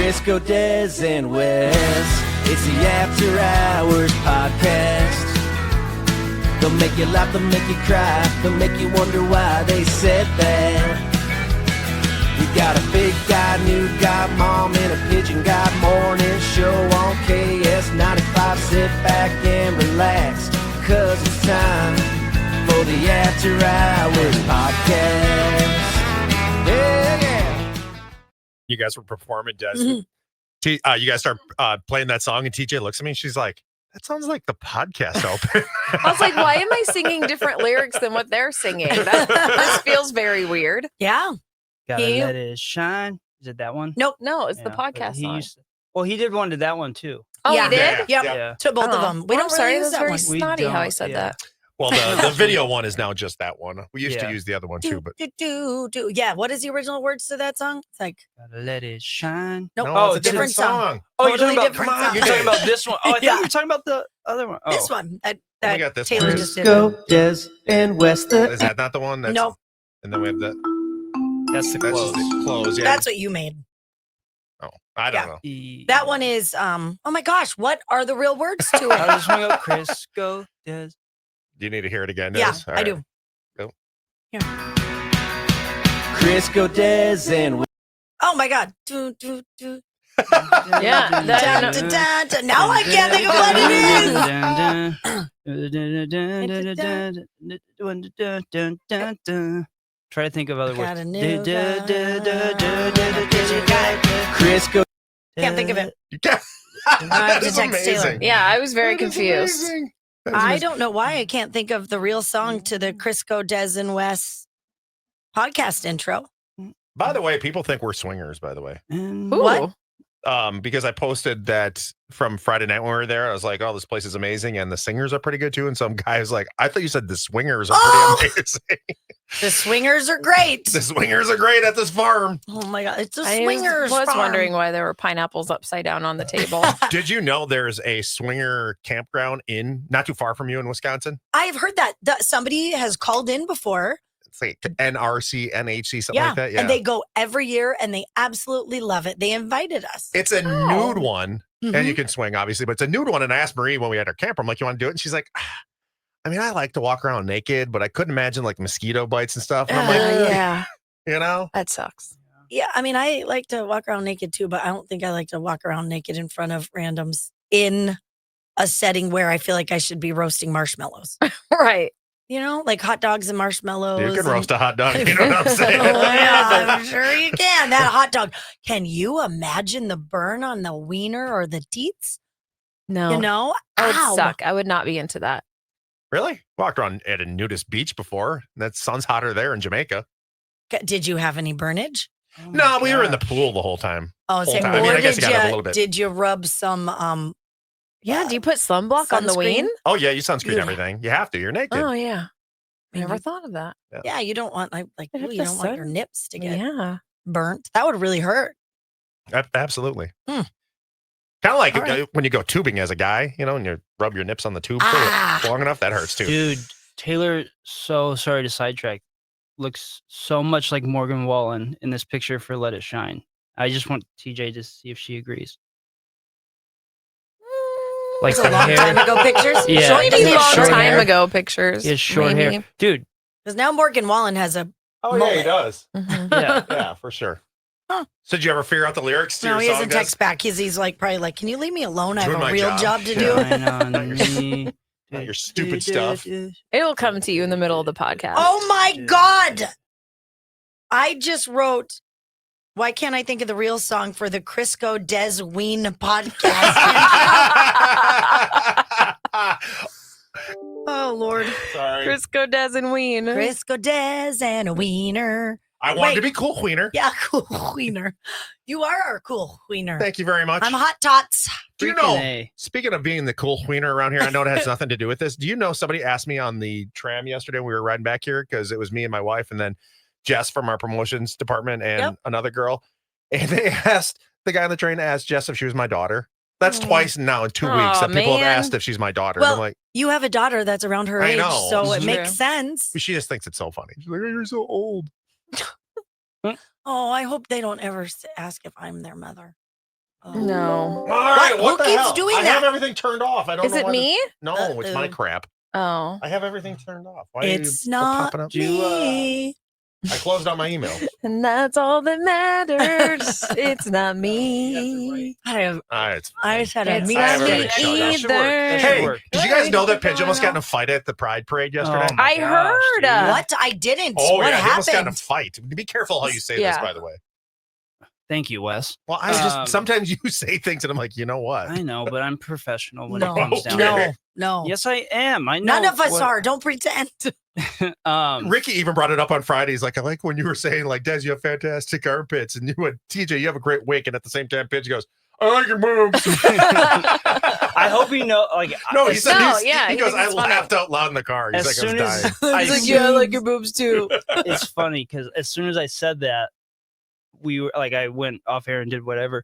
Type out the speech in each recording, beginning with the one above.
Crisco, Dez, and Wes. It's the After Hours podcast. They'll make you laugh, they'll make you cry, they'll make you wonder why they said that. We got a big guy, new guy, mom, and a pigeon guy morning show on KS95. Sit back and relax, cause it's time for the After Hours podcast. Yeah. You guys were performing, Des. You guys start playing that song, and TJ looks at me and she's like, that sounds like the podcast open. I was like, why am I singing different lyrics than what they're singing? This feels very weird. Yeah. Gotta let it shine. Is it that one? Nope. No, it's the podcast song. He did one to that one too. Oh, Yeah. he did? Yeah. To both of them. We don't sorry, really use that's that very one. snotty how I said that. Well, the video one is now just that one. We used to use the other one too, but Yeah. What is the original words to that song? It's like, gotta let it shine. nope. no, it's it's a different song. Oh, Totally you're different talking about, song. you're talking about this one. Oh, I thought Yeah. you were talking about the other one. Oh. This one. We That got this Taylor one. just did. Crisco, Dez, and Wes. Is that not the one? That's, Nope. And then we have that. That's the That's close. just the close. Yeah. That's what you made. Oh, I don't know. That one is, oh my gosh, what are the real words to I it? just want to go Crisco, Des. Do you need to hear it again? Yeah, Des? All I right. do. Go. Here. Crisco, Dez, and Wes. Oh my God. Yeah, that- Now I can't think of what it is. Try to think of other Got words. a new Crisco. Can't think of it. You can't. I have to That's text Taylor. amazing. Yeah, I was very That is confused. amazing. That is I amazing. don't know why I can't think of the real song to the Crisco, Dez, and Wes podcast intro. By the way, people think we're swingers, by the way. Ooh. What? Because I posted that from Friday night when we were there. I was like, oh, this place is amazing. And the singers are pretty good too. And some guy was like, I thought you said the swingers are pretty amazing. The swingers are great. The swingers are great at this farm. Oh my God. It's a I swingers was farm. wondering why there were pineapples upside down on the table. Did you know there's a swinger campground not too far from you in Wisconsin? I've heard that somebody has called in before. It's like NRC, NHC, something like that. Yeah. And they go every year and they absolutely love it. They invited us. It's a nude one. Mhm. And you can swing, obviously, but it's a nude one. And I asked Marie when we had our camper, I'm like, you want to do it? And she's like, I mean, I like to walk around naked, but I couldn't imagine like mosquito bites and stuff. And I'm like, Yeah, you know? that sucks. Yeah, I mean, I like to walk around naked too, but I don't think I like to walk around naked in front of randoms in a setting where I feel like I should be roasting marshmallows. Right. You know, like hot dogs and marshmallows. You can and- roast a hot dog. You know what I'm saying? Oh, yeah, I'm sure you can. That hot dog. Can you imagine the burn on the wiener or the teats? No. You know? I would Ow. suck. I would not be into that. Really? Walked around at a nudist beach before. That sun's hotter there in Jamaica. Did you have any burnage? Oh my No, we were in the gosh. pool the whole time. Oh, Whole same. time. I mean, Or I guess you did gotta have a little bit. did you rub some Yeah. Do you put sunblock on the Sunscreen? ween? Oh, yeah, you sunscreen Yeah. everything. You have to. You're naked. Oh, yeah. Never Mhm. thought of that. Yeah, you don't want like I ooh, hope you the don't want your sun- nips to get Yeah. burnt. That would really hurt. Absolutely. Hmm. Kind of like All right. when you go tubing as a guy, you know, and you rub your nips on the tube Ah. for long enough, that hurts too. Dude, Taylor, so sorry to sidetrack. Looks so much like Morgan Wallen in this picture for Let It Shine. I just want TJ to see if she agrees. Like It's a the long hair. time ago pictures. Yeah. Short, Maybe does he have long short time hair? ago pictures. He has short maybe. hair. Dude, Because now Morgan Wallen has a Oh, yeah, mullet. he does. Mhm. yeah. Yeah, for sure. Huh. So did you ever figure out the lyrics to no, your he song? doesn't Des? text back. He's like probably like, can you leave me alone? I have Doing a my real job. job to Yeah. do. Shine on me. Not your stupid stuff. It will come to you in the middle of the podcast. Oh my God. I just wrote, why can't I think of the real song for the Crisco Des Ween podcast? Oh, Lord. Sorry. Crisco, Dez, and Ween. Crisco Des and a wiener. I wanted to Wait. be cool, Queener. Yeah, cool wiener. You are our cool wiener. Thank you very much. I'm Hot Tots. Do you Freaking know, A. speaking of being the cool queener around here, I know it has nothing to do with this. Do you know somebody asked me on the tram yesterday when we were riding back here because it was me and my wife and then Jess from our promotions department and Yep. another girl. And they asked the guy on the train asked Jess if she was my daughter. That's Oh. twice now in 2 weeks Aw, that people have man. asked if she's my daughter. Well, and I'm like, You have a daughter that's around her I age, know. so This it is makes true. sense. she just thinks it's so funny. She's like, oh, you're so old. Oh, I hope they don't ever ask if I'm their mother. No. All right, What? what Who the keeps hell? doing I that? have everything turned off. I don't Is know it why me? No, it's my Uh-oh. crap. Oh. I have everything turned off. Why It's are you not popping up? Do you, me. I closed out my emails. And that's all that matters. It's not me. It's I just had a It's meat I have not everything me shut down. That should work. That either. should Hey, work. did you guys know that Pidge almost got in a fight at the Pride Parade yesterday? Oh, my I gosh, heard. dude. What? I didn't. Oh, what yeah, he almost got in a happened? fight. Be careful how you say this, Yeah. by the way. Thank you, Wes. Well, I just Um, sometimes you say things and I'm like, you know what? I know, but I'm professional when No. it comes down Okay. to it. No. Yes, I am. I know. None of us what- are. Don't pretend. Ricky even brought it up on Friday. He's like, I like when you were saying, like, Des, you have fantastic armpits, and you went, TJ, you have a great wig, and at the same time, Pidge goes, I like your boobs. I hope you know. Like, No, he said No, he he goes, thinks I it's funny. laughed out loud in the car. He's As like, I soon was as- dying. I He's like, see- yeah, I like your boobs too. it's funny because as soon as I said that, we were like, I went off air and did whatever,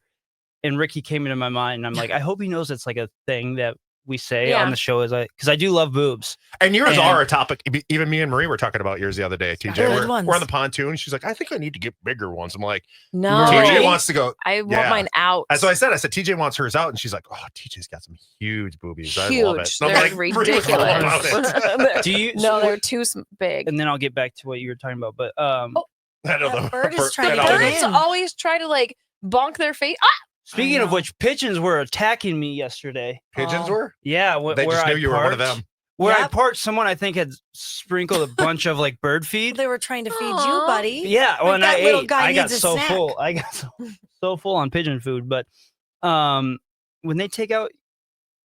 and Ricky came into my mind, and I'm like, I hope he knows it's like a thing that we say Yeah. on the show, because I do love boobs. And yours And- are a topic. Even me and Marie were talking about yours the other day, TJ. Good We're ones. on the pontoon. She's like, I think I need to get bigger ones. I'm like, No. TJ wants to go. I want Yeah. mine out. As I said, TJ wants hers out, and she's like, oh, TJ's got some huge boobies. I love it. Huge. And I'm They're like, really cool about it. Do you? No, they're too big. And then I'll get back to what you were talking about. But I know That the bird is bird- trying that to always- get Birds in. always try to like bonk their face. Ah! speaking of know. which, pigeons were attacking me yesterday. Pigeons Oh. were? Yeah, They where just knew I you were one of parked- them. Where I Yep. parked, someone I think had sprinkled a bunch of like bird feed. They were trying to feed you, Aw. buddy. Yeah, Like when I that little ate, guy I got needs a so snack. full. I got so full on pigeon food. But when they take out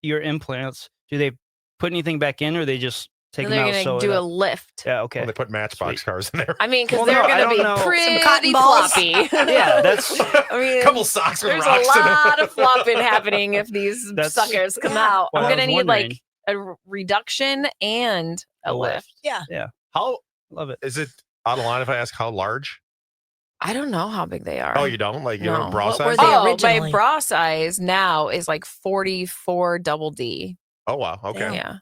your implants, do they put anything back in, or they just take And them they're out? gonna sew do it a up? lift. Yeah, okay. Well, they put Matchbox Sweet. cars in there. I mean, because Well, they're no, I gonna don't be know. Some pretty cotton balls. floppy. Yeah, that's I mean, Couple socks with there's rocks a in them. lot of flopping happening if these That's suckers come Yeah. out. what I'm I gonna was need like wondering. a reduction and a lift. Yeah. How Love it. is it out of line if I ask how large? I don't know how big they are. Oh, you don't? Like, you No. don't bra What size? were they Oh, my originally? bra size now is like 44 double D. Oh, wow. Okay. Damn. Yeah.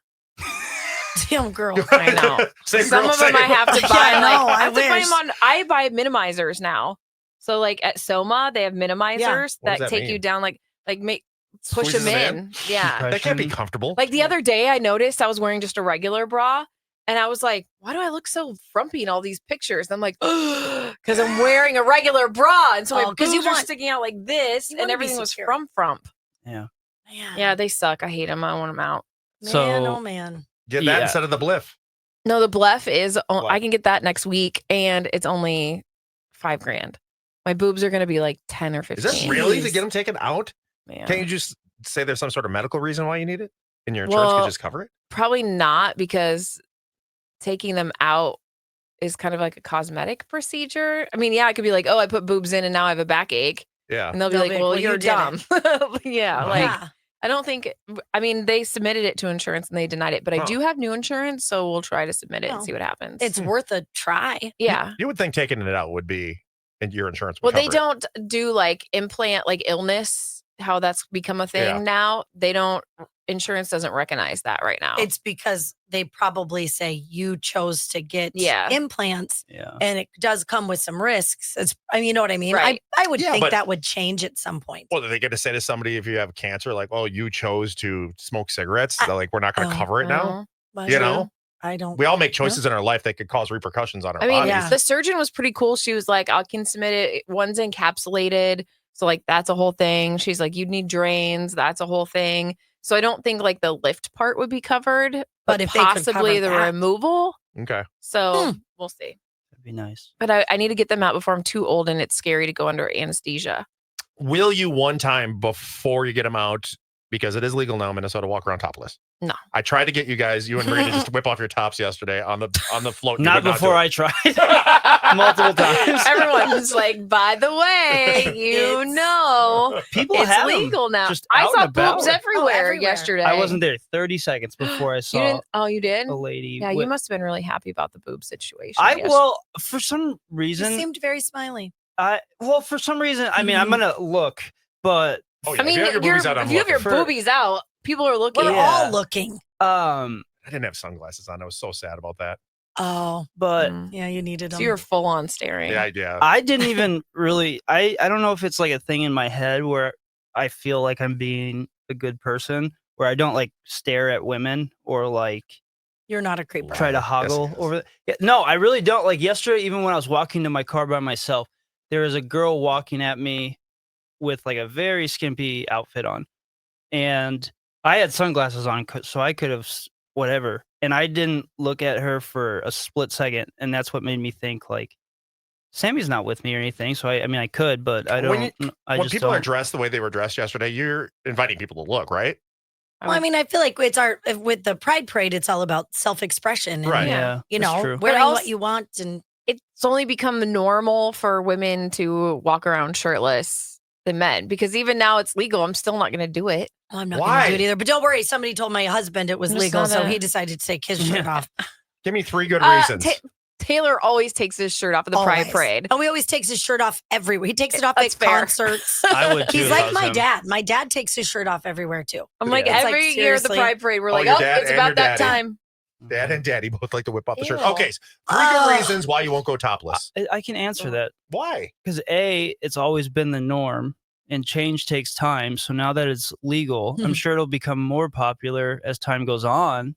Damn girl. I know. Same Some girl, of them same. I have to Yeah, buy. I know, I I have to buy wish. them on. I buy minimizers now. So like at Soma, they have minimizers What does that that take you mean? down, like make push Squeezes them them in. Yeah. That can't be Impression. comfortable. Like the other day, I noticed I was wearing just a regular bra, and I was like, "Why do I look so frumpy in all these pictures?" And I'm like, "Because I'm wearing a regular bra, and so my Oh, 'cause boobs you are want- sticking out like this, you and wanna be everything was secure. frump." Yeah. Man. Yeah, they suck. I hate them. I want them out. Man, So- oh man. Get that Yeah. instead of the bliff. No, the Blef is. What? I can get that next week, and it's only $5,000. My boobs are going to be like 10 or 15. Is that really to Jeez. get them taken out? Man. Can't you just say there's some sort of medical reason why you need it? And your insurance Well, could just cover it? Probably not, because taking them out is kind of like a cosmetic procedure. I mean, yeah, it could be like, oh, I put boobs in and now I have a backache. Yeah. And they'll be They'll like, be like, well, well, you you're did dumb. Yeah. Like, Yeah. I don't think, I mean, they submitted it to insurance and they denied it, but I Huh. do have new insurance. So we'll try to submit it and Well, see what happens. It's worth a try. yeah. You would think taking it out would be, and your insurance Well, would they cover it. don't do like implant, like illness, how that's become a thing Yeah. now. They don't, insurance doesn't recognize that right now. It's because they probably say you chose to get Yeah. implants Yeah. and it does come with some risks. I mean, you know what I mean? Right. I would Yeah, think but- that would change at some point. Well, are they going to say to somebody if you have cancer, like, oh, you chose to smoke cigarettes? They're like, we're not going to Oh, cover it now. Mhm. But You know, I don't. we all make choices in our life that could cause repercussions on our I mean, bodies. Yeah. the surgeon was pretty cool. She was like, I can submit it. One's encapsulated. So, like, that's a whole thing. She's like, you'd need drains. That's a whole thing. So, I don't think like the lift part would be covered, but if they could possibly cover the that. removal. Okay. So, we'll see. That'd be nice. But I need to get them out before I'm too old and it's scary to go under anesthesia. Will you one time before you get them out, because it is legal now in Minnesota, walk around topless? No. I tried to get you guys, you and Marie, to just whip off your tops yesterday on the float. You Not would before do I it. tried multiple times. Everyone's like, by the way, you It's- know, People it's have 'em legal now. just I out saw and about. boobs everywhere, everywhere. yesterday. I wasn't there 30 seconds before I You saw didn't? Oh, you did? a lady. Yeah, you with- must have been really happy about the boob situation. I guess. well, for some You reason, seemed very smiley. for some reason, I mean, I'm gonna look, but Oh, yeah. I mean, if you have your boobies out, I'm if you have your looking. For- boobies out, people are looking. We're Yeah. all looking. um, I didn't have sunglasses on. I was so sad about that. Oh, but Mm. yeah, you needed So them. you're full on staring. Yeah, yeah. I didn't even really. I don't know if it's like a thing in my head where I feel like I'm being a good person, where I don't like stare at women or like You're not a creeper. try to Yes, hoggle yes. over. Yeah, no, I really don't. Like yesterday, even when I was walking to my car by myself, there was a girl walking at me with like a very skimpy outfit on, and I had sunglasses on, so I could have whatever. And I didn't look at her for a split second, and that's what made me think like Sammy's not with me or anything. So I mean, I could, but I When don't. I when just people don't. are dressed the way they were dressed yesterday, you're inviting people to look, right? Well, I mean, I feel like it's with the Pride Parade, it's all about self-expression. And, Right. Yeah, you that's know, true. wearing else- what you want. And It's only become normal for women to walk around shirtless than men because even now it's legal. I'm still not going to do it. I'm not going Why? to do it either. But don't worry. Somebody told my husband it was I'm just legal. not So a- he decided to take his shirt off. Give me 3 good reasons. Taylor always takes his shirt off at the Pride Always. Parade. Oh, he always takes his shirt off everywhere. He takes it off That's at fair. concerts. I would too. He's if I like was my him. dad. My dad takes his shirt off everywhere too. I'm like, Yeah. It's like, every year at the seriously. Pride Parade, we're Oh, like, your oh, dad it's and about your that daddy. time. Dad and Daddy both like to whip off the shirt. Ew. Okay, 3 Oh. good reasons why you won't go topless. I can answer Oh. that Why? because it's always been the norm, and change takes time. So now that it's legal, I'm sure it'll become more popular as time goes on.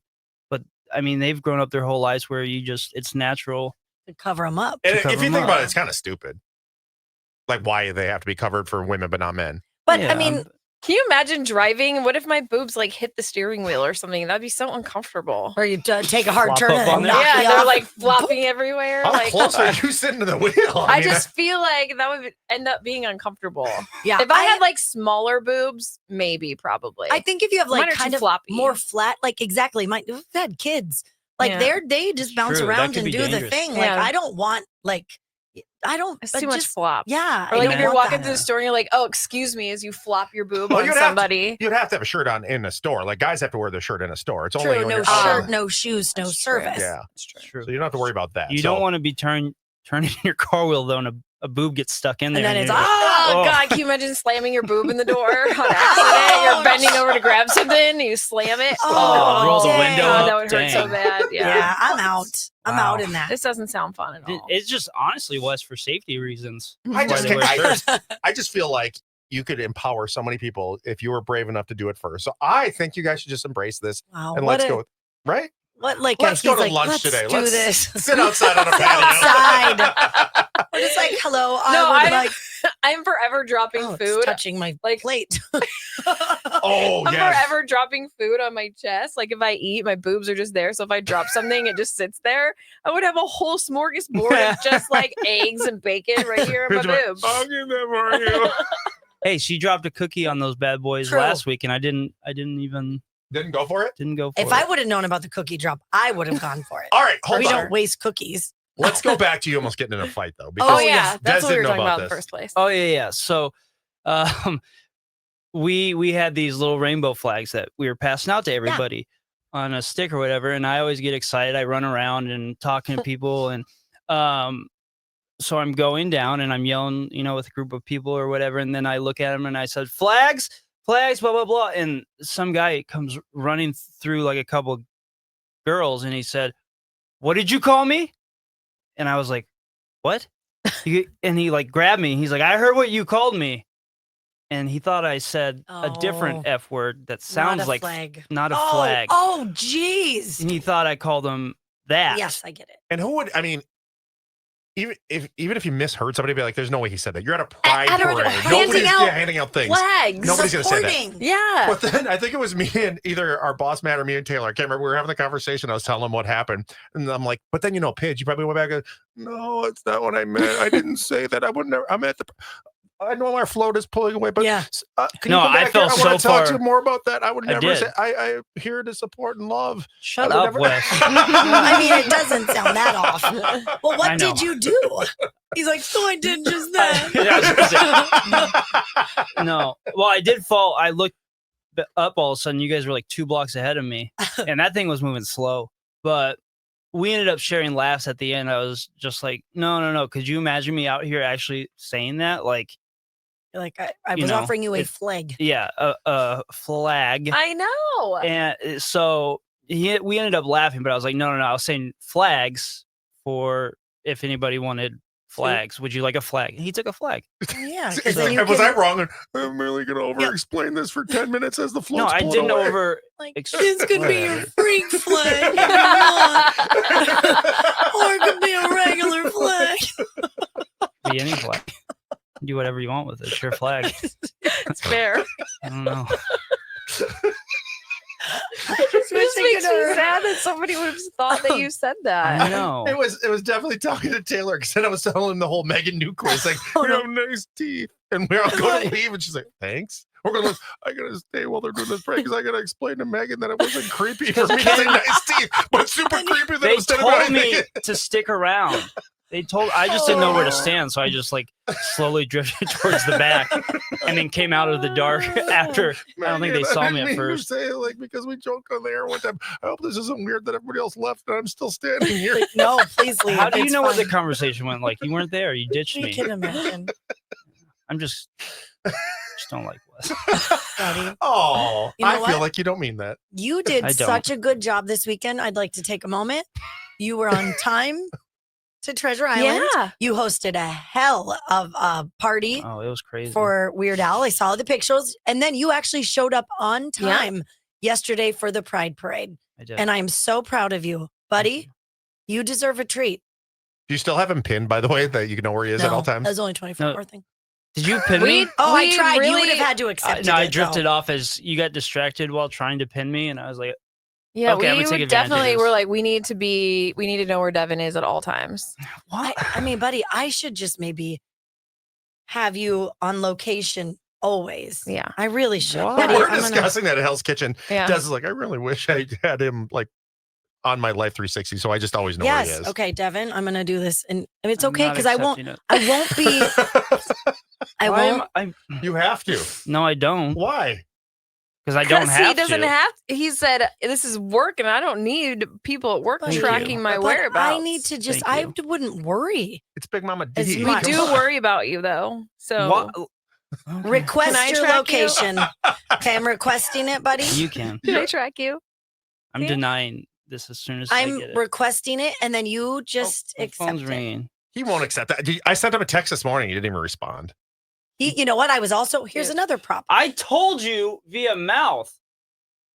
But I mean, they've grown up their whole lives where it's natural. To cover him up. And cover if you them think about up. it, it's kind of stupid. Like why they have to be covered for women but not men. But Yeah, I mean, Can you imagine driving? What if my boobs like hit the steering wheel or something? That'd be so uncomfortable. or you take a hard Flop turn up and on there. knock Yeah, you they're off. like flopping everywhere. How Like, close are you sitting to the wheel? I mean, just feel like that would end up being uncomfortable. Yeah. If I had like smaller boobs, maybe, probably. I think if you have Mine like are too kind of floppy. more flat, like exactly, we've had kids. Like Yeah. they just bounce true. That around could and be do the dangerous. thing. Yeah. Like I don't want it's too much just, flop. Yeah. Or I like don't if you're want walking that. through the store and you're like, oh, excuse me, as you flop your boob Well, on you'd have to- somebody. You'd have to have a shirt on in a store. Like guys have to wear their shirt in a store. It's only True, when no you're shirt, out. no shoes, no That's true. service. Yeah. That's true. True. So you don't have to worry about that. You So- don't want to be turning your car wheel though, and a boob gets stuck in And there. then it's you're like, Oh, Oh. God, can you imagine slamming your boob in the door on accident? You're bending over to grab something, you slam it. Oh, roll the dang. window God, up. that would hurt so Dang. bad. Yeah. Yeah. I'm out. I'm Wow. out in that. This doesn't sound fun at all. It's just honestly was for safety reasons. I That's just, why they wear shirts. I just feel like you could empower so many people if you were brave enough to do it first. So I think you guys should just embrace this Wow. and what let's a- go. Right? What like Let's he's go to like, lunch let's today. do Let's this. sit outside on a patio. Outside. We're just like, hello. No, I would I'm- like I'm forever dropping oh, it's food. touching my like- plate. Oh, I'm yes. forever dropping food on my chest. Like if I eat, my boobs are just there. So if I drop something, it just sits there. I would have a whole smorgasbord of just like eggs and bacon right here in my Pidge went, boobs. I'll give that for you. Hey, she dropped a cookie on those bad boys True. last week, and I didn't even Didn't go for it? go for If it. I would have known about the cookie drop, I would have gone for it. All right, hold we on. don't waste cookies. Let's go back to you almost getting in a fight, though. Oh, because yeah. yeah. That's Dez what we were didn't know talking about in this. the first place. Oh yeah. So, we had these little rainbow flags that we were passing out to everybody on a stick or whatever, and I always get excited. I run around and talking to people, and so I'm going down and I'm yelling, with a group of people or whatever, and then I look at them and I said, "Flags, flags, blah blah blah," and some guy comes running through like a couple girls, and he said, "What did you call me?" And I was like, "What?" And he like grabbed me. He's like, "I heard what you called me," and he thought I said a different F word that sounds Not a like flag. not a oh, flag. Oh, jeez. And he thought I called him that. Yes, I get it. And who would, I mean, even if you misheard somebody, be like, there's no way he said that. You're at a pride At a- parade. handing out handing out things. Flags. Nobody's gonna say that. Supporting. Yeah. But then I think it was me and either our boss Matt or me and Taylor. I can't remember. We were having the conversation. I was telling him what happened, and I'm like, "But then Pidge, you probably went back and no, it's not what I meant. I didn't say that. I would never. I'm at the. I know our float is pulling away, but Yeah. Can No, you come I back felt here? I want to so talk to far- you more about that. I would I never did. say. I'm here to support and love. Shut I would up, never- Wes. I mean, it doesn't sound that off. Well, I what know. did you do? He's like, so I did just that. Yeah, I was gonna say, no. Well, I did fall. I looked up all of a sudden. You guys were like 2 blocks ahead of me, and that thing was moving slow. But we ended up sharing laughs at the end. I was just like, no. Could you imagine me out here actually saying that? Like, You're like, I You was know, offering you a it- flag. yeah, a flag. I know. And so we ended up laughing, but I was like, no. I was saying flags for if anybody wanted flags. Would you like a flag? He took a flag. Yeah. 'Cause then you was I can, wrong? I'm really going to over-explain this for 10 minutes as the No, float's I pulled didn't away. over. like, ex- this could be your whatever. freak flag if you want. Or it could be a regular flag. Be any flag. Do whatever you want with it. It's your flag. It's fair. I don't know. I just wish This I makes could me have- sad that somebody would have thought that you said I that. know. It was definitely talking to Taylor because then I was telling him the whole Megan New quiz. Like, Oh, you no. have nice teeth. And we're all going to leave. And she's like, thanks. We're going to, I got to stay while they're doing this break because I got to explain to Megan that it wasn't creepy for me to say nice teeth, but super creepy that They it was told me to stick around. I just didn't know where to Oh. stand, so I just like slowly drifted towards the back, and then came out of the dark after. I don't think they saw me at first. Say, like, because we joked on the air one time. I hope this isn't weird that everybody else left and I'm still standing here. Like, no, please leave. How do you It's know what the fine. conversation went like? You weren't there. You ditched We me. can imagine. I'm just don't like Wes. Buddy. Oh, You know I feel what? like you don't mean that. You did I don't. such a good job this weekend. I'd like to take a moment. You were on time to Treasure Island. Yeah. You hosted a hell of a party Oh, it was crazy. for Weird Al. I saw the pictures. And then you actually showed up on Yeah. time yesterday for the Pride Parade. I did. And I'm so proud of you, buddy. You deserve a treat. Do you still have him pinned, by the way, that you know where he is at all times? That was only 24 No. hour thing. Did you pin me? Oh, I We tried. You really- would have had to accept No, it. I drifted though. off as you got distracted while trying to pin me, and I was like, Yeah, Okay, I'm we gonna take would advantage of definitely this. were like, we need to know where Devin is at all times. "What?" I mean, buddy, I should just maybe have you on location always. Yeah. I really should. What? Buddy, We're I'm gonna- discussing that at Hell's Kitchen. Yeah. Des is like, I really wish I had him like on my Life 360, so I just always know where he Yes. is. Okay, Devin, I'm going to do this. And it's I'm okay not because I won't accepting it. be, I Why won't. am You have to. No, I don't. Why? Because I don't Because have he doesn't to. have. He said, "This is work, and I don't need people at work Thank tracking my But whereabouts." I need to just, Thank you. wouldn't worry. It's Big Mama As D. We much. do worry about you, though. So What? Okay. Request Can I your track you? location. Okay, I'm requesting it, buddy. You can. can I track you? I'm Yeah. denying this as soon as I I'm get it. requesting it, and then you just My accept phone's it. ringing. He won't accept that. I sent him a text this morning. He didn't even respond. You know what? I was also, here's Yeah. another prop. I told you via mouth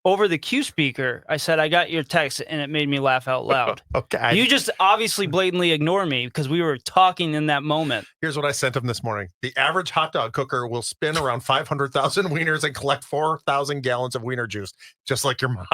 over the Q speaker. I said I got your text, and it made me laugh out loud. Okay. You just obviously blatantly ignore me because we were talking in that moment. Here's what I sent him this morning. The average hot dog cooker will spin around 500,000 wieners and collect 4,000 gallons of wiener juice, just like your mom.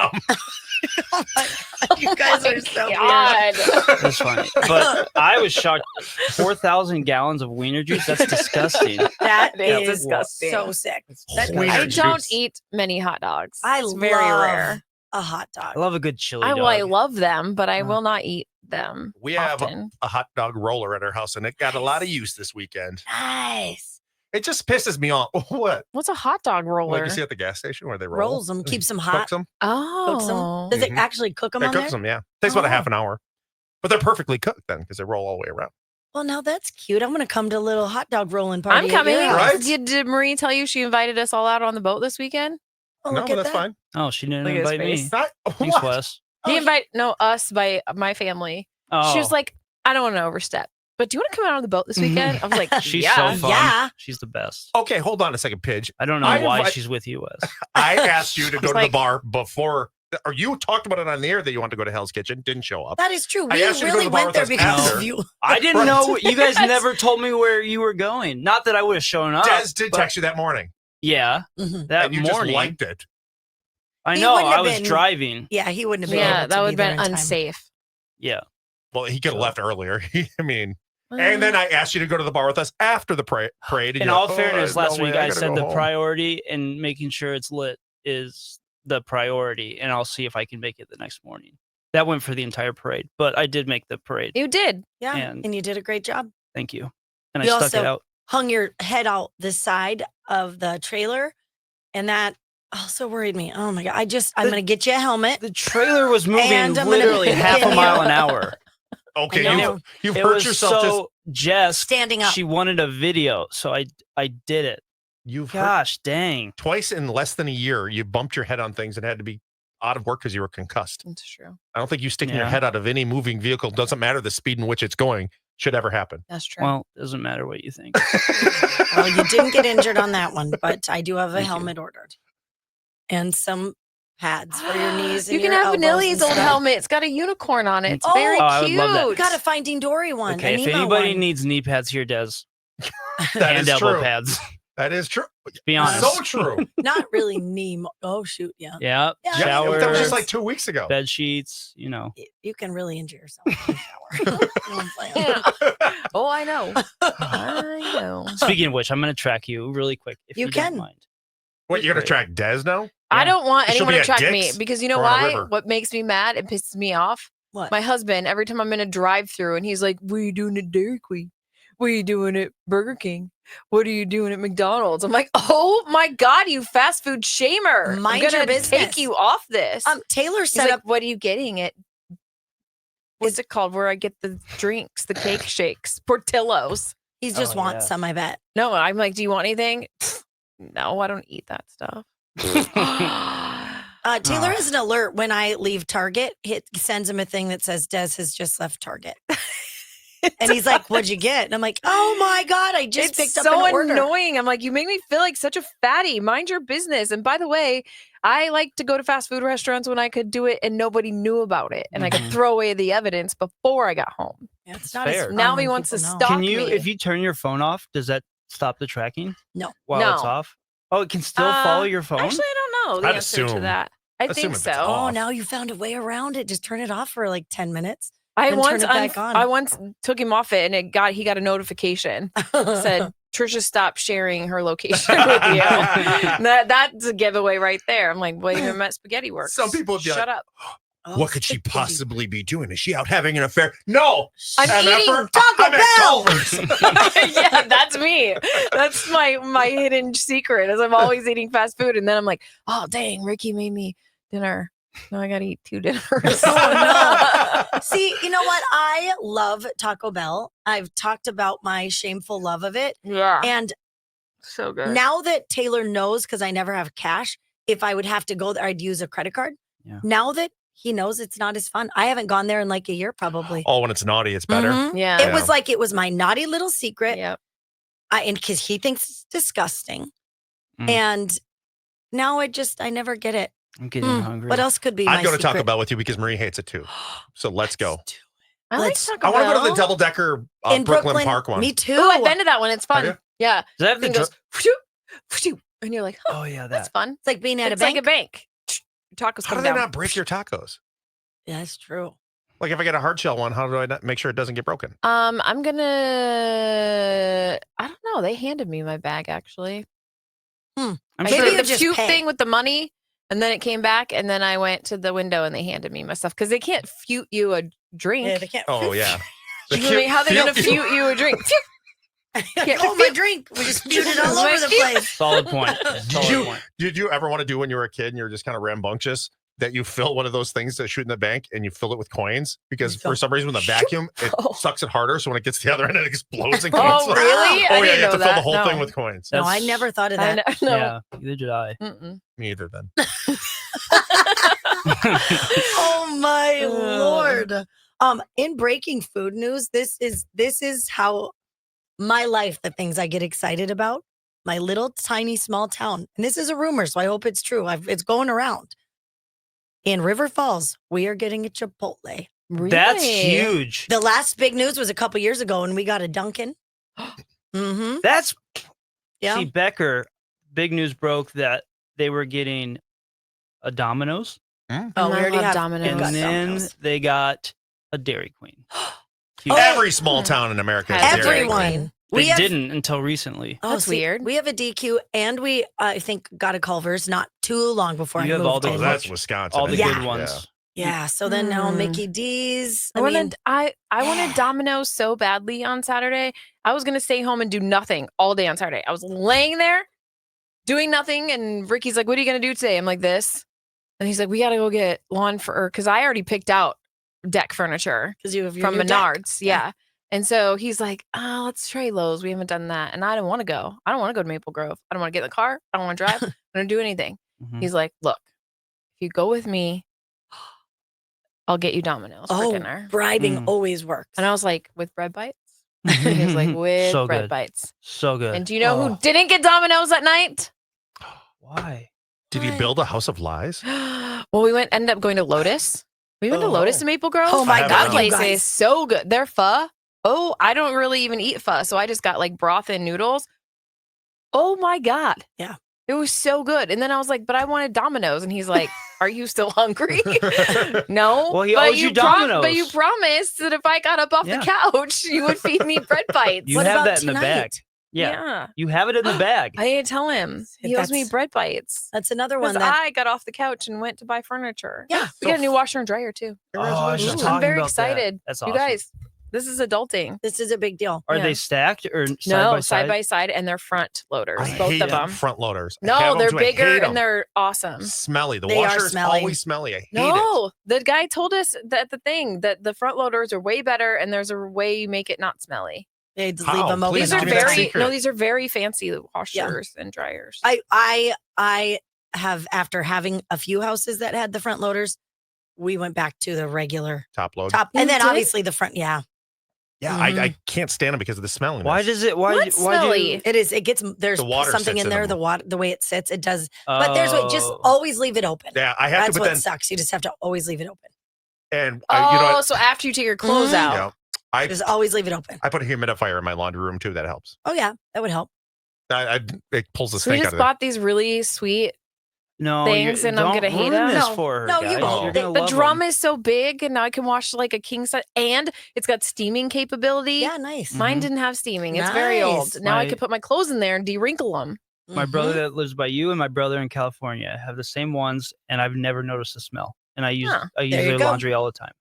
You guys are so weird. God. That's funny. But I was shocked. 4,000 gallons of wiener juice? That's disgusting. That It is is disgusting. so sick. That- Wiener I juice. don't eat many hot dogs. I it's love very rare. a hot dog. I love a good chili dog. I love them, but I Uh. will not eat them. We have often. a hot dog roller at our house, and it got a lot of use this weekend. Nice. It just pisses me off. What? What's a hot dog roller? Like you see at the gas station where they roll? Rolls them, keeps them Cooks hot, them. cooks them. Oh, Does it Mhm. actually cook them It on cooks there? them, yeah. Takes about a half Oh. an hour. But they're perfectly cooked then because they roll all the way around. Well, now that's cute. I'm going to come to a little hot dog rolling party. I'm at your coming. house. Right? Did Marie tell you she invited us all out on the boat this weekend? Oh, No, look at that's that. fine. Oh, she didn't Look at his invite me. face. Not, Thanks, what? Wes. He Oh, invited us by my family. Oh, She was like, I don't want to overstep, but do you want to come out on the boat this weekend? I was like, she's yeah. so fun. Yeah. She's the best. Okay, hold on a second, Pidge. I don't know I why invite- she's with you, Wes. I asked you to go It's to the like- bar before, or you talked about it on the air that you wanted to go to Hell's Kitchen, didn't show up. That is true. I We asked you to go to really the bar went with there us because after. of you. I didn't Right. know. You guys Yes. never told me where you were going. Not that I would have shown up. Des did but- text you that morning, Yeah, Mhm. that and you morning. just liked it. I He know. wouldn't I have was been- driving. Yeah, he wouldn't have been Yeah, able that to would be have there been in time. unsafe. Yeah. Well, he could have So- left earlier. I mean, and then I asked you to go to the bar with us after the parade. And In you're all like, fairness, no last way, week I gotta said go the home. priority and making sure it's lit is the priority, and I'll see if I can make it the next morning. That went for the entire parade, but I did make the parade. You did. Yeah, And- and you did a great job. Thank you. And You I stuck it also- out. Hung your head out the side of the trailer, and that also worried me. Oh my God. I'm The- going to get you a helmet. The trailer was moving And I'm gonna literally half a pin mile you. an hour. Okay, I know. you've It hurt was yourself. so Jess, Standing up. she wanted a video, so I did it. You've hurt Gosh, dang. twice in less than a year. You bumped your head on things and had to be out of work because you were concussed. That's true. I don't think you sticking your Yeah. head out of any moving vehicle, doesn't matter the speed in which it's going, should ever happen. That's true. Well, doesn't matter what you think. Well, you didn't get injured on that one, but I do have a Thank you. helmet ordered and some pads for your knees. And you can your have elbows Vanilli's and old stuff. helmet. It's got a unicorn on it. It's Oh, very I would cute. love that. You got a Finding Dory one. Okay, an if emo anybody one. needs knee pads here, Des, That and is elbow true. pads. That is true. Be honest. So true. Not really knee. Oh shoot, yeah. Yeah, Yeah, shower, That was just like 2 weeks ago. bed sheets. You know, You can really injure yourself in the shower. You know what I'm saying? Yeah. Oh, I know. I know. speaking of which, I'm going to track you really quick if You you don't can. mind. What, you're going Great. to track Des now? I don't want She'll anyone be to at track me Dick's because you know or on a why? river. What makes me mad and pisses me off? What? My husband, every time I'm in a drive-through and he's like, "What are you doing at Dairy Queen? What are you doing at Burger King? What are you doing at McDonald's?" I'm like, "Oh my God, you fast food shamer. Mind I'm your gonna business. take you off this." Taylor He's set like, up. "What are you getting at? What's it called? Where I get the drinks, the cake shakes, Portillo's." He just Oh, wants yeah. some. I bet. No, I'm like, "Do you want anything?" No, I don't eat that stuff. Taylor Oh. has an alert when I leave Target. It sends him a thing that says Des has just left Target. And he's like, "What'd you get?" And I'm like, "Oh my God, I just It's picked up so an order." annoying. I'm like, you make me feel like such a fatty. Mind your business. And by the way, I like to go to fast food restaurants when I could do it and nobody knew about it, and I could Mhm. throw away the evidence before I got home. Yeah, it's That's not as fair. fun Now when he wants to people know. stop Can you, me. if you turn your phone off, does that stop the tracking? No. While it's No. off? Oh, it can still follow your phone? Actually, I don't know the I'd answer to assume- that. I assume think if it's so. off. Oh, now you found a way around it. Just turn it off for like 10 minutes. I then once turn it back on. I once took him off it, and he got a notification said Trisha stopped sharing her location with you. That's a giveaway right there. I'm like, wait, even at Spaghetti Works. Some people would be shut like, up. Oh, What could she spaghetti. possibly be doing? Is she out having an affair? No. I'm MFer, eating Taco I'm at Bell. Culver's. Yeah, that's me. That's my hidden secret is I'm always eating fast food. And then I'm like, oh, dang, Ricky made me dinner. Now I got to eat 2 dinners. Oh, See, you know what? I love Taco Bell. I've talked about my shameful love of it. Yeah. And So good. now that Taylor knows, because I never have cash, if I would have to go there, I'd use a credit card. Yeah. Now that he knows it's not as fun, I haven't gone there in like a year probably. Oh, when it's naughty, it's better. Mhm. Yeah. It was like it was my naughty little secret. Yep. And because he thinks it's disgusting. Mm. And now I never get it. I'm getting hungry. What else could be I'd my go to Taco secret? Bell with you because Marie hates it too. So let's go. I like Let's- Taco I want to go to Bell. the double decker In Brooklyn Park one. Me too. Ooh, I've been to that one. It's fun. Have you? Yeah. Oh, Does that have the Thing goes, "Phew," and you're like, oh, Oh, yeah, that's that. fun. It's like being at It's a bank. like a bank. Tacos How do come they down. not break your tacos? Yeah, that's true. Like if I get a hard shell one, how do I not make sure it doesn't get broken? I'm gonna. I don't know. They handed me my bag actually. I'm I Maybe sure. did you the just cute pay. thing with the money, and then it came back, and then I went to the window and they handed me my stuff because they can't fute you a drink. Yeah, they can't. Oh yeah. You know what I mean? How they gonna fute you a drink? Oh, my drink. We just spewed it all over the place. Solid point. Solid you- point. Did you ever want to do when you were a kid and you were just kind of rambunctious that you fill one of those things to shoot in the bank and you fill it with coins? Because You for go, some reason with a vacuum, it Oh. sucks it harder. So when it gets to the other end, it explodes in coins. Oh really? Oh I yeah, didn't you have to know fill the that. whole No. thing with coins. No, I That's- never thought of I that. know. Yeah, neither did I. Mm-mm. Me either then. Oh my Ugh. Lord. In breaking food news, this is how my life, the things I get excited about, my little tiny small town. And this is a rumor, so I hope it's true. It's going around. In River Falls, we are getting a Chipotle. Really? That's huge. The last big news was a couple years ago, and we got a Dunkin'. Mm-hmm. That's Yeah. see Becker. Big news broke that they were getting a Domino's, Oh, I we already love have Domino's. and got then Domino's. they got a Dairy Queen. Huge. Every small town in America has Has a Dairy Queen. Everyone. They We have, didn't until recently. oh, That's see, weird. We have a DQ, and we, I think, got a Culver's not too long before You I have moved all the Oh, in. that's Wisconsin. All the isn't Yeah. good it? ones. Yeah, so then now Mm. Mickey D's. I I mean, wanted I wanted yeah. Domino's so badly on Saturday. I was gonna stay home and do nothing all day on Saturday. I was laying there doing nothing, and Ricky's like, "What are you gonna do today?" I'm like, "This," and he's like, "We gotta go get lawn for," because I already picked out deck furniture because you have your from new deck. Menards, yeah. And so he's like, "Oh, let's try Lowe's. We haven't done that," and I don't want to go. I don't want to go to Maple Grove. I don't want to get in the car. I don't want to drive. I don't do anything. Mhm. He's like, "Look, if you go with me, I'll get you Domino's for Oh, dinner." bribing Mm. always works. And I was like, with bread bites? He was like, with So bread good. bites. So good. And do you know Oh, who didn't get Domino's at night? Why? Did he build a house of lies? Well, ended up going to Lotus. We went to Lotus in Maple Grove. Oh my haven't God, That been. you place guys. is so good. Their pho. Oh, I don't really even eat pho, so I just got like broth and noodles. Oh my God. Yeah. It was so good. And then I was like, but I wanted Domino's. And he's like, are you still hungry? No. Well, he but owes you Domino's. But you promised that if I got up off Yeah. the couch, you would feed me bread bites. You What have about that in the tonight? bag. Yeah. You have it in the bag. I didn't tell him. He owes me That's- bread bites. That's another one Because that I got off the couch and went to buy furniture. Yeah. We got a new washer and dryer too. Oh, I was just Congratulations. talking I'm very about that. excited. That's You awesome. guys, this is adulting. this is a big deal. Are Yeah. they stacked or side No, by side by side, and they're front loaders, I both hate of them. front loaders. I No, have 'em they're too. I bigger hate 'em. and they're awesome. Smelly. The They are washer is smelly. always smelly. I hate it. No, the guy told us that the front loaders are way better, and there's a way you make it not smelly. They just How? leave them open. Please These are give me that very secret. these are very fancy washers and dryers. I have, after having a few houses that had the front loaders, we went back to the regular Top load. top, and You then did? obviously the front. Yeah, Yeah, Mhm. I can't stand them because of the smelliness. Why does it? Why? What's Why do smelly? you? it is. It gets there's The water something sits in in there. them. The water, the way it sits, it does. But there's what. Just Oh. always leave it open. Yeah, I have That's to, what but then sucks. You just have to always leave it open. and oh, you know what? so after you take your clothes Mhm. out. Yeah, I Just always leave it open. I put a humidifier in my laundry room too. That helps. Oh yeah, that would help. It pulls the So we stink out just of there. bought these really sweet. No, things and I'm don't gonna hate ruin them. this No, for her, no, you guys. won't. You're They- gonna The love drum 'em. is so big, and now I can wash like a king size, and it's got steaming capability. Yeah, nice. Mine Mhm. didn't have steaming. It's very old. Nice. Now I My- could put my clothes in there and de-wrinkle them. My brother Mhm. that lives by you and my brother in California have the same ones, and I've never noticed the smell. And I use Huh. I There use you their go. laundry all the time.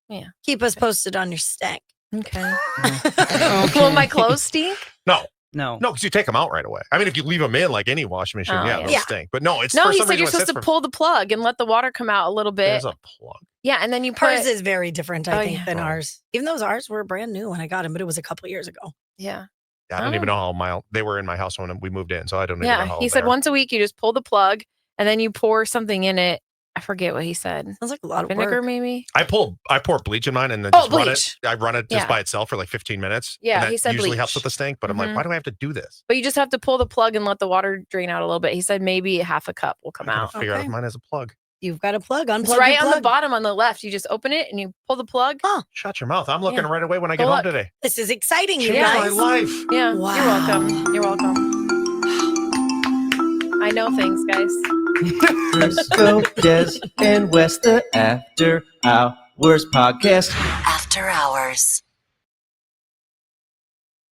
Keep us posted on your stack. Okay. Okay. Will my clothes stink? No, No, because you take them out right away. I mean, if you leave them in like any washing machine, Oh, yeah, yeah. they'll Yeah. stink. But no, it's No, for he some said reason you're it supposed sits to for- pull the plug and let the water come out a little bit. There's a plug. Yeah, and then you put Hers is very different, I Oh, think, yeah. than Oh. ours. Even though ours were brand new when I got them, but it was a couple years ago. yeah. Yeah, I don't even know how mild they were in my house when we moved in, so I don't even know Yeah, how he old said they are. once a week you just pull the plug and then you pour something in it. I forget what he said. Sounds like a lot of Vinegar, work. maybe? I pour bleach in mine and then Oh, just run it. bleach. I run it just Yeah. by itself for like 15 minutes. Yeah, and that he said usually helps bleach. with the stink. But I'm like, Mhm. why do I have to do this? But you just have to pull the plug and let the water drain out a little bit. He said maybe half a cup will come I gotta out. figure out Okay. if mine has a plug. You've got a plug. Unplug It's your right on the plug. bottom on the left. You just open it and you pull the plug. Shut your mouth. I'm looking Yeah. right away when I Go get home look. today. This is exciting, you Change my guys. life. Yeah, Wow. you're welcome. You're welcome. I know things, guys. Frisco, Dez, and West, the After Hours podcast. After Hours.